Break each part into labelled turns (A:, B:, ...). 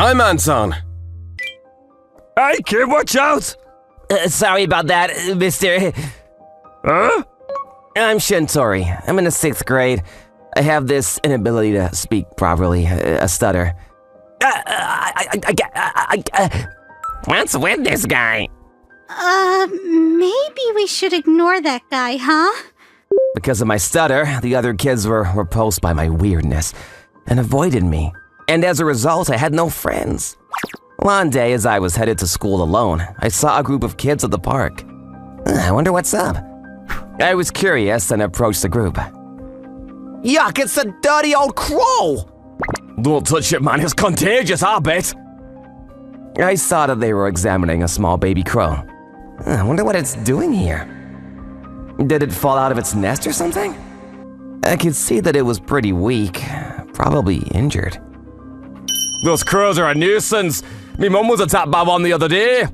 A: I'm Anton.
B: Hey kid, watch out!
C: Sorry about that, mister.
B: Huh?
C: I'm Shintori. I'm in the 6th grade. I have this inability to speak properly, a stutter.
D: What's with this guy?
E: Maybe we should ignore that guy, huh?
C: Because of my stutter, the other kids were repulsed by my weirdness and avoided me. And as a result, I had no friends. One day, as I was headed to school alone, I saw a group of kids at the park. I wonder what's up. I was curious and approached the group. Yuck, it's a dirty old crow!
A: Don't touch it, man. It's contagious, I bet.
C: I saw that they were examining a small baby crow. I wonder what it's doing here. Did it fall out of its nest or something? I could see that it was pretty weak, probably injured.
A: Those crows are a nuisance. Me mum was attacked by one the other day.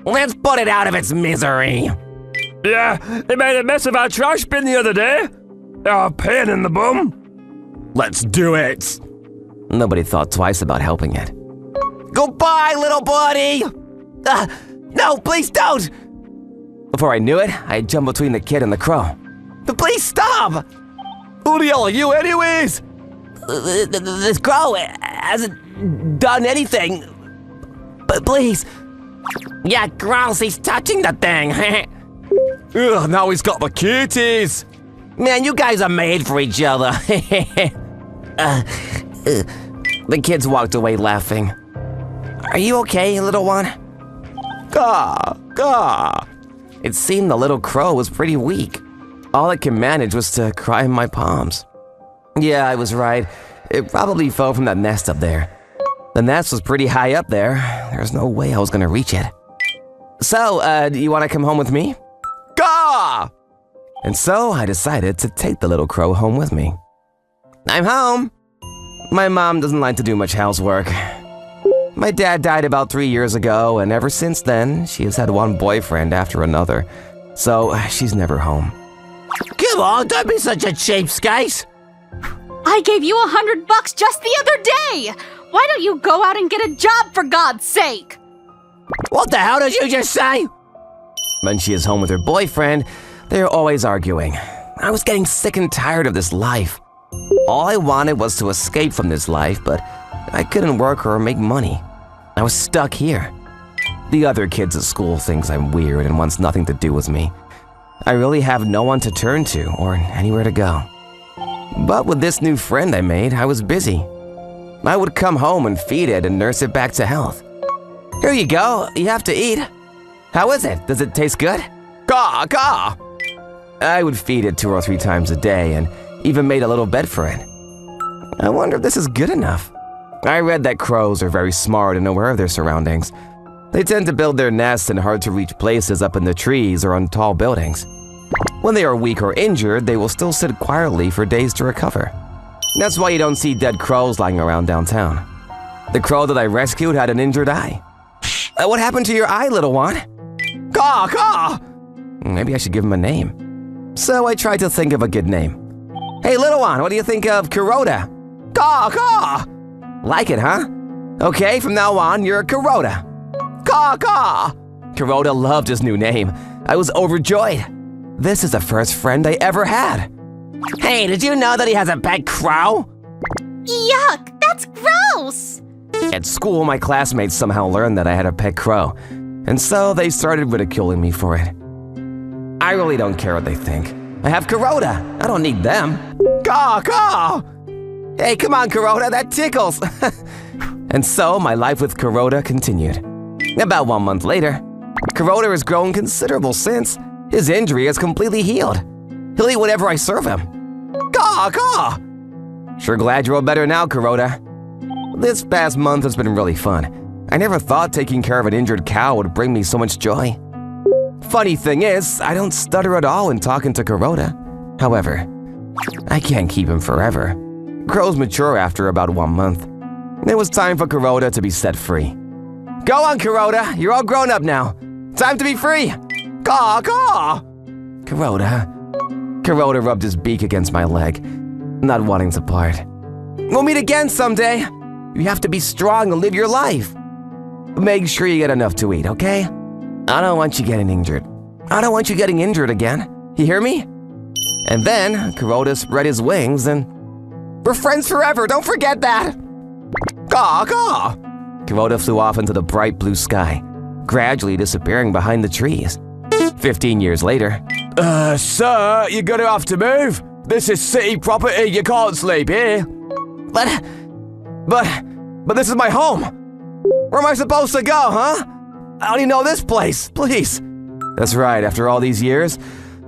D: Let's put it out of its misery.
B: Yeah, it made a mess of our trash bin the other day. Oh, pain in the bum.
A: Let's do it.
C: Nobody thought twice about helping it.
D: Goodbye, little buddy!
C: No, please don't! Before I knew it, I jumped between the kid and the crow. Please stop!
A: Who the hell are you anyways?
C: This crow hasn't done anything. But please.
D: Yeah, gross, he's touching the thing.
A: Ugh, now he's got the cuties.
D: Man, you guys are made for each other.
C: The kids walked away laughing. Are you okay, little one? Caw, caw. It seemed the little crow was pretty weak. All it could manage was to cry in my palms. Yeah, I was right. It probably fell from that nest up there. The nest was pretty high up there. There's no way I was gonna reach it. So, do you want to come home with me? Caw! And so I decided to take the little crow home with me. I'm home. My mom doesn't like to do much housework. My dad died about 3 years ago, and ever since then, she has had one boyfriend after another. So, she's never home.
D: Come on, don't be such a cheapskate.
E: I gave you $100 just the other day! Why don't you go out and get a job, for God's sake?
D: What the hell did you just say?
C: When she is home with her boyfriend, they're always arguing. I was getting sick and tired of this life. All I wanted was to escape from this life, but I couldn't work or make money. I was stuck here. The other kids at school thinks I'm weird and wants nothing to do with me. I really have no one to turn to or anywhere to go. But with this new friend I made, I was busy. I would come home and feed it and nurse it back to health. Here you go, you have to eat. How is it? Does it taste good? Caw, caw! I would feed it 2 or 3 times a day and even made a little bed for it. I wonder if this is good enough. I read that crows are very smart and aware of their surroundings. They tend to build their nests in hard-to-reach places up in the trees or on tall buildings. When they are weak or injured, they will still sit quietly for days to recover. That's why you don't see dead crows lying around downtown. The crow that I rescued had an injured eye. What happened to your eye, little one? Caw, caw! Maybe I should give him a name. So I tried to think of a good name. Hey, little one, what do you think of Kuroda? Caw, caw! Like it, huh? Okay, from now on, you're Kuroda. Caw, caw! Kuroda loved his new name. I was overjoyed. This is the first friend I ever had.
D: Hey, did you know that he has a pet crow?
E: Yuck, that's gross!
C: At school, my classmates somehow learned that I had a pet crow, and so they started ridiculing me for it. I really don't care what they think. I have Kuroda. I don't need them. Caw, caw! Hey, come on, Kuroda, that tickles! And so my life with Kuroda continued. About 1 month later, Kuroda has grown considerable since. His injury is completely healed. He'll eat whatever I serve him. Caw, caw! Sure glad you're all better now, Kuroda. This past month has been really fun. I never thought taking care of an injured cow would bring me so much joy. Funny thing is, I don't stutter at all in talking to Kuroda. However, I can't keep him forever. Crows mature after about 1 month. It was time for Kuroda to be set free. Go on, Kuroda, you're all grown up now. Time to be free. Caw, caw! Kuroda rubbed his beak against my leg, not wanting to part. We'll meet again someday. You have to be strong and live your life. Make sure you get enough to eat, okay? I don't want you getting injured. I don't want you getting injured again. You hear me? And then Kuroda spread his wings and... We're friends forever, don't forget that! Caw, caw! Kuroda flew off into the bright blue sky, gradually disappearing behind the trees. 15 years later...
A: Sir, you're gonna have to move. This is city property, you can't sleep here.
C: But this is my home! Where am I supposed to go, huh? I only know this place, please! That's right, after all these years,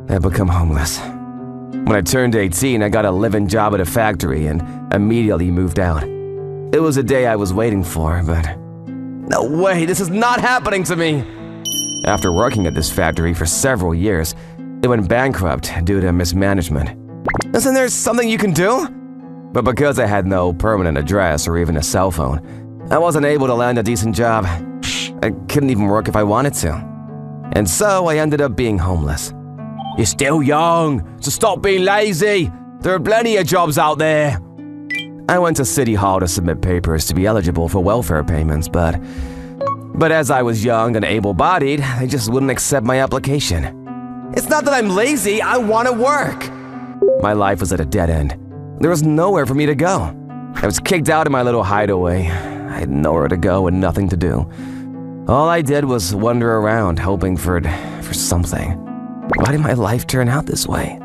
C: I've become homeless. When I turned 18, I got a live-in job at a factory and immediately moved out. It was a day I was waiting for, but... No way, this is not happening to me! After working at this factory for several years, it went bankrupt due to mismanagement. Isn't there something you can do? But because I had no permanent address or even a cell phone, I wasn't able to land a decent job. I couldn't even work if I wanted to. And so I ended up being homeless.
A: You're still young, so stop being lazy. There are plenty of jobs out there.
C: I went to City Hall to submit papers to be eligible for welfare payments, but as I was young and able-bodied, they just wouldn't accept my application. It's not that I'm lazy, I want to work. My life was at a dead end. There was nowhere for me to go. I was kicked out of my little hideaway. I had nowhere to go and nothing to do. All I did was wander around, hoping for something. Why did my life turn out this way?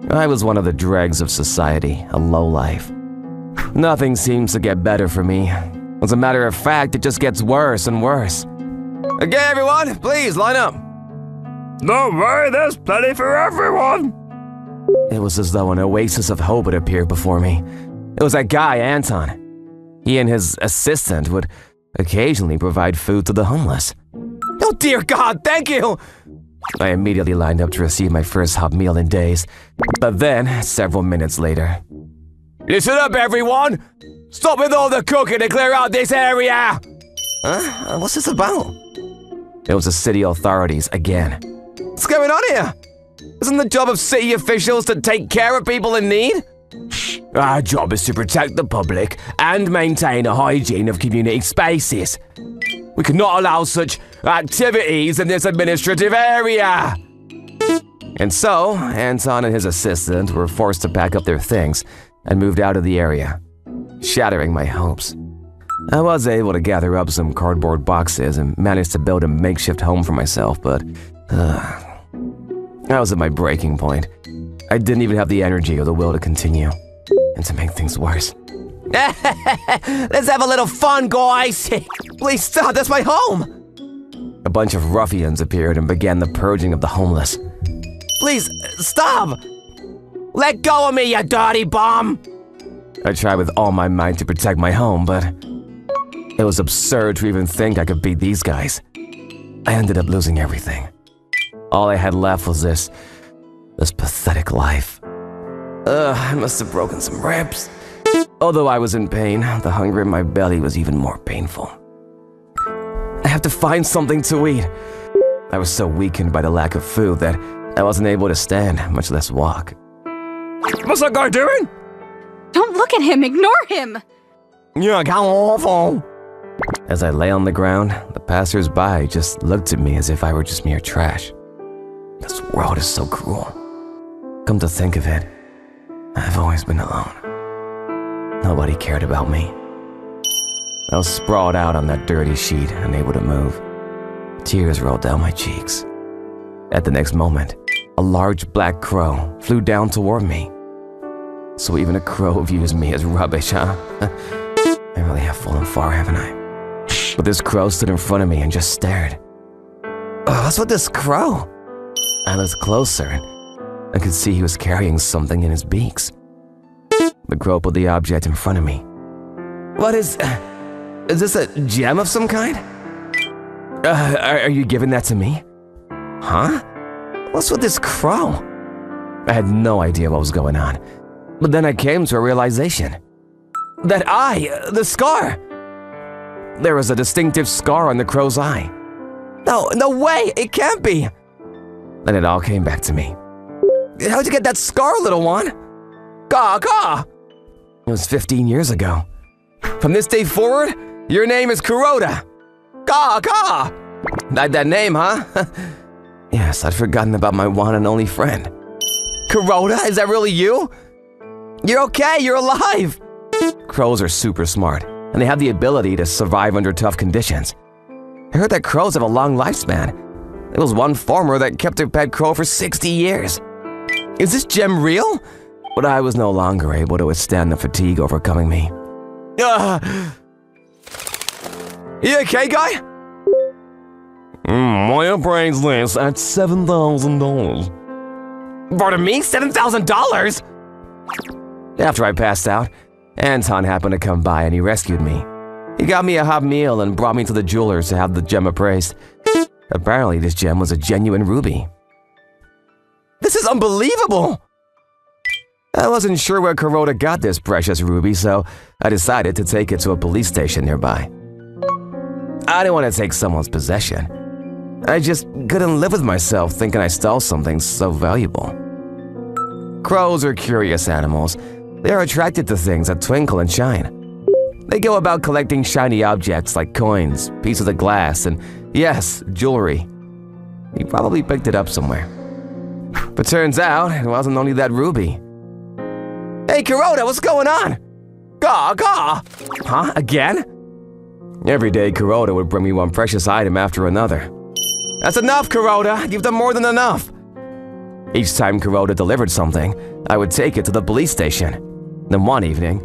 C: I was one of the dregs of society, a lowlife. Nothing seems to get better for me. As a matter of fact, it just gets worse and worse. Okay, everyone, please line up.
B: Don't worry, there's plenty for everyone.
C: It was as though an oasis of hope had appeared before me. It was that guy, Anton. He and his assistant would occasionally provide food to the homeless. Oh dear God, thank you! I immediately lined up to receive my first hot meal in days. But then, several minutes later...
A: Listen up, everyone! Stop with all the cooking and clear out this area!
C: Huh? What's this about? It was the city authorities again. What's going on here? Isn't the job of city officials to take care of people in need?
A: Our job is to protect the public and maintain a hygiene of community spaces. We cannot allow such activities in this administrative area.
C: And so, Anton and his assistant were forced to pack up their things and moved out of the area, shattering my hopes. I was able to gather up some cardboard boxes and managed to build a makeshift home for myself, but I was at my breaking point. I didn't even have the energy or the will to continue. And to make things worse... Let's have a little fun, guys! Please stop, that's my home! A bunch of ruffians appeared and began the purging of the homeless. Please, stop! Let go of me, you dirty bum! I tried with all my might to protect my home, but it was absurd to even think I could beat these guys. I ended up losing everything. All I had left was this pathetic life. I must have broken some ribs. Although I was in pain, the hunger in my belly was even more painful. I have to find something to eat. I was so weakened by the lack of food that I wasn't able to stand, much less walk.
B: What's that guy doing?
E: Don't look at him, ignore him!
C: You're awful. As I lay on the ground, the passers-by just looked at me as if I were just mere trash. This world is so cruel. Come to think of it, I've always been alone. Nobody cared about me. I was sprawled out on that dirty sheet, unable to move. Tears rolled down my cheeks. At the next moment, a large black crow flew down toward me. So even a crow views me as rubbish, huh? I really have fallen far, haven't I? But this crow stood in front of me and just stared. What's with this crow? I looked closer and I could see he was carrying something in his beaks. The crow put the object in front of me. What is this a gem of some kind? Are you giving that to me? Huh? What's with this crow? I had no idea what was going on. But then I came to a realization. That eye, the scar. There was a distinctive scar on the crow's eye. No way, it can't be. Then it all came back to me. How'd you get that scar, little one? Caw. It was 15 years ago.
A: From this day forward, your name is Kuroda. Ka! Like that name, huh? Yes, I'd forgotten about my one and only friend. Kuroda, is that really you? You're okay, you're alive! Crows are super smart, and they have the ability to survive under tough conditions. I heard that crows have a long lifespan. There was one farmer that kept their pet crow for 60 years. Is this gem real? But I was no longer able to withstand the fatigue overcoming me. You okay, guy? My appraised this at $7,000. Pardon me? $7,000? After I passed out, Anton happened to come by and he rescued me. He got me a hot meal and brought me to the jeweler's to have the gem appraised. Apparently, this gem was a genuine ruby. This is unbelievable! I wasn't sure where Kuroda got this precious ruby, so I decided to take it to a police station nearby. I didn't want to take someone's possession. I just couldn't live with myself thinking I stole something so valuable. Crows are curious animals. They are attracted to things that twinkle and shine. They go about collecting shiny objects like coins, pieces of glass, and yes, jewelry. He probably picked it up somewhere. But turns out, it wasn't only that ruby. Hey, Kuroda, what's going on? Gaw! Huh? Again? Every day, Kuroda would bring me one precious item after another. That's enough, Kuroda! You've done more than enough! Each time Kuroda delivered something, I would take it to the police station. Then one evening,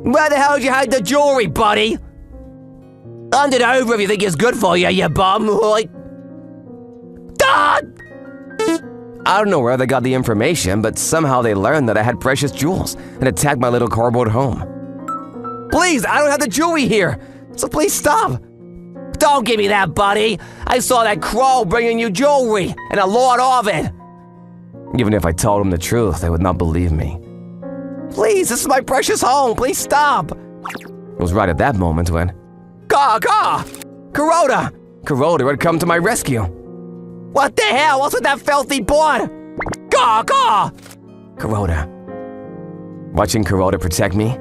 D: Where the hell did you hide the jewelry, buddy? Hand it over if you think it's good for you, you bum.
A: I don't know where they got the information, but somehow they learned that I had precious jewels and attacked my little cardboard home. Please, I don't have the jewelry here, so please stop.
D: Don't give me that, buddy. I saw that crow bringing you jewelry, and a lot of it.
A: Even if I told them the truth, they would not believe me. Please, this is my precious home, please stop. It was right at that moment when... Kuroda! Kuroda had come to my rescue.
D: What the hell? What's with that filthy board?
A: Kuroda. Watching Kuroda protect me,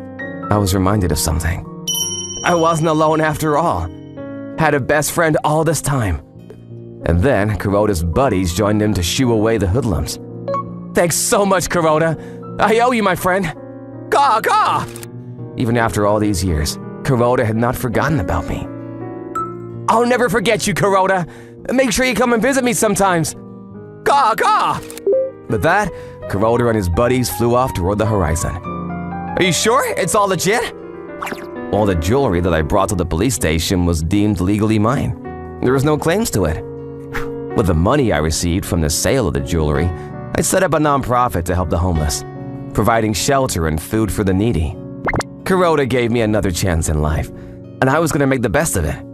A: I was reminded of something. I wasn't alone after all. Had a best friend all this time. And then Kuroda's buddies joined him to shoo away the hoodlums. Thanks so much, Kuroda. I owe you, my friend. Even after all these years, Kuroda had not forgotten about me. I'll never forget you, Kuroda. Make sure you come and visit me sometimes. With that, Kuroda and his buddies flew off toward the horizon. Are you sure it's all legit? All the jewelry that I brought to the police station was deemed legally mine. There was no claims to it. With the money I received from the sale of the jewelry, I set up a non-profit to help the homeless, providing shelter and food for the needy. Kuroda gave me another chance in life, and I was going to make the best of it.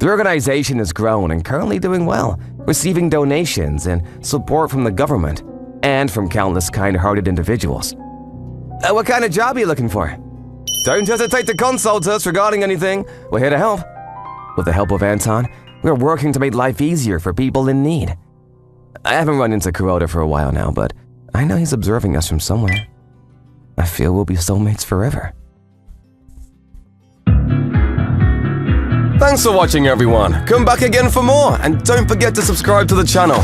A: The organization has grown and currently doing well, receiving donations and support from the government and from countless kind-hearted individuals. What kind of job are you looking for? Don't hesitate to consult us regarding anything. We're here to help. With the help of Anton, we're working to make life easier for people in need. I haven't run into Kuroda for a while now, but I know he's observing us from somewhere. I feel we'll be soulmates forever. Thanks for watching, everyone. Come back again for more, and don't forget to subscribe to the channel.